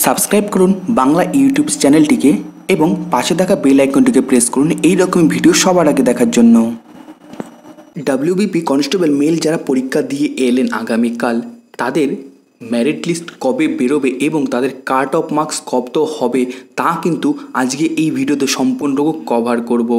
Subscribe করুন Bangla YouTube চ্যানেলটিকে এবং পাশে থাকা বেল আইকনটিকে প্রেস করুন এই রকম ভিডিও সবার আগে দেখার জন্য। ডাব্লিউবিপি কনস্টেবল মেল যারা পরীক্ষা দিয়ে এলেন আগামীকাল, তাদের মেরিট লিস্ট কবে বেরোবে এবং তাদের কাট অফ মার্কস কত হবে তা কিন্তু আজকে এই ভিডিওতে সম্পূর্ণ কভার করব।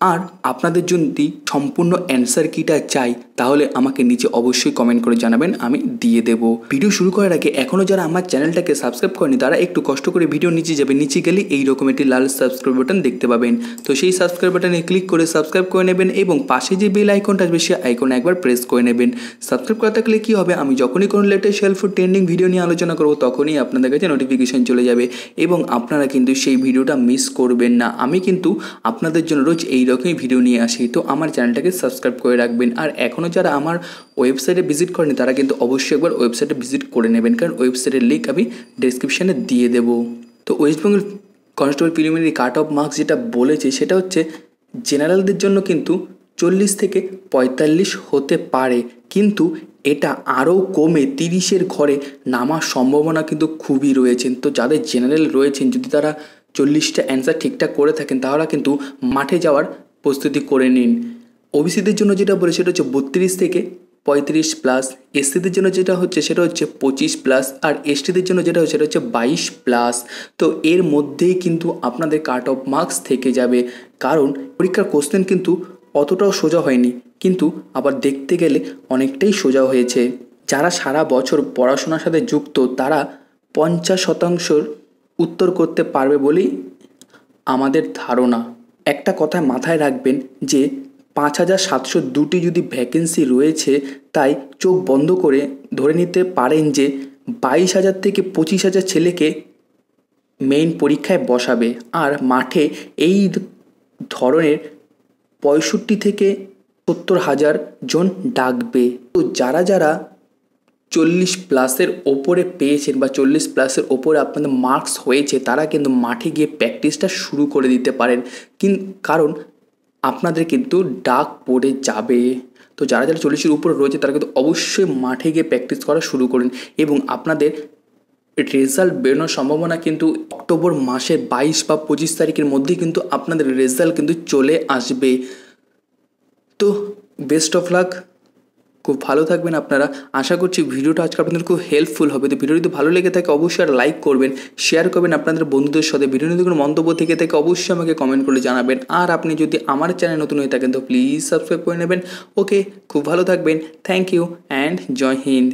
আর আপনাদের যদি সম্পূর্ণ অ্যান্সার কিটা চাই তাহলে আমাকে নিচে অবশ্যই কমেন্ট করে জানাবেন, আমি দিয়ে দেব। ভিডিও শুরু করার আগে এখনও যারা আমার চ্যানেলটাকে সাবস্ক্রাইব করেনি তারা একটু কষ্ট করে ভিডিও নিচে যাবে, নিচে গেলে এইরকম একটি লাল সাবস্ক্রাইব বাটন দেখতে পাবেন। তো সেই সাবস্ক্রাইব বাটনে ক্লিক করে সাবস্ক্রাইব করে নেবেন এবং পাশে যে বেল আইকনটা আসবে সেই আইকনে একবার প্রেস করে নেবেন। সাবস্ক্রাইব করা থাকলে কী হবে, আমি যখনই কোনো লেটেস্ট হেল্পফুল ট্রেন্ডিং ভিডিও নিয়ে আলোচনা করবো তখনই আপনাদের কাছে নোটিফিকেশন চলে যাবে এবং আপনারা কিন্তু সেই ভিডিওটা মিস করবেন না। আমি কিন্তু আপনাদের জন্য রোজ এইরকমই ভিডিও নিয়ে আসি, তো আমার চ্যানেলটাকে সাবস্ক্রাইব করে রাখবেন। আর এখনও যারা আমার ওয়েবসাইটে ভিজিট করেনি তারা কিন্তু অবশ্যই একবার ওয়েবসাইটে ভিজিট করে নেবেন, কারণ ওয়েবসাইটের লিঙ্ক আমি ডেসক্রিপশানে দিয়ে দেবো। তো West Bengal constable preliminary cut off marks যেটা বলেছে সেটা হচ্ছে জেনারেলদের জন্য কিন্তু 40 থেকে 45 হতে পারে, কিন্তু এটা আরও কমে 30-এর ঘরে নামার সম্ভাবনা কিন্তু খুবই রয়েছেন। তো যাদের জেনারেল রয়েছেন যদি তারা 40টা অ্যান্সার ঠিকঠাক করে থাকেন তাহলে কিন্তু মাঠে যাওয়ার প্রস্তুতি করে নিন। ওবিসিদের জন্য যেটা বলে সেটা হচ্ছে 32 থেকে 35 প্লাস, এসসিদের জন্য যেটা হচ্ছে সেটা হচ্ছে 25 প্লাস, আর এসটিদের জন্য যেটা হচ্ছে সেটা হচ্ছে 22 প্লাস। তো এর মধ্যেই কিন্তু আপনাদের কাট অফ মার্কস থেকে যাবে, কারণ পরীক্ষার কোশ্চেন কিন্তু অতটাও সোজা হয়নি, কিন্তু আবার দেখতে গেলে অনেকটাই সোজা হয়েছে। যারা সারা বছর পড়াশোনার সাথে যুক্ত তারা 50% উত্তর করতে পারবে বলেই আমাদের ধারণা। একটা কথা মাথায় রাখবেন যে 5702টি যদি ভ্যাকেন্সি রয়েছে, তাই চোখ বন্ধ করে ধরে নিতে পারেন যে 22,000 থেকে 25,000 ছেলেকে মেইন পরীক্ষায় বসাবে, আর মাঠে এই ধরনের 65 থেকে 70,000 জন ডাকবে। তো যারা যারা 40 প্লাসের ওপরে পেয়েছেন বা 40 প্লাসের ওপরে আপনাদের মার্কস হয়েছে তারা কিন্তু মাঠে গিয়ে প্র্যাকটিসটা শুরু করে দিতে পারেন, কারণ আপনাদের কিন্তু ডাক পড়ে যাবে। তো যারা যারা 40-এর উপরে রয়েছে তারা কিন্তু অবশ্যই মাঠে গিয়ে প্র্যাকটিস করা শুরু করুন এবং আপনাদের রেজাল্ট বেরোনোর সম্ভাবনা কিন্তু অক্টোবর মাসের 22 বা 25 তারিখের মধ্যেই কিন্তু আপনাদের রেজাল্ট কিন্তু চলে আসবে। তো বেস্ট অফ লাক, খুব ভালো থাকবেন আপনারা। আশা করছি ভিডিওটা আজকে আপনাদের খুব হেল্পফুল হবে। তো ভিডিও যদি ভালো লেগে থাকে অবশ্যই আর লাইক করবেন, শেয়ার করবেন আপনাদের বন্ধুদের সাথে। ভিডিও নিয়ে কোনো মন্তব্য থেকে থাকে অবশ্যই আমাকে কমেন্ট করে জানাবেন। আর আপনি যদি আমার চ্যানেল নতুন হয়ে থাকেন তো প্লিজ সাবস্ক্রাইব করে নেবেন। ওকে, খুব ভালো থাকবেন। Thank you and Jai Hind.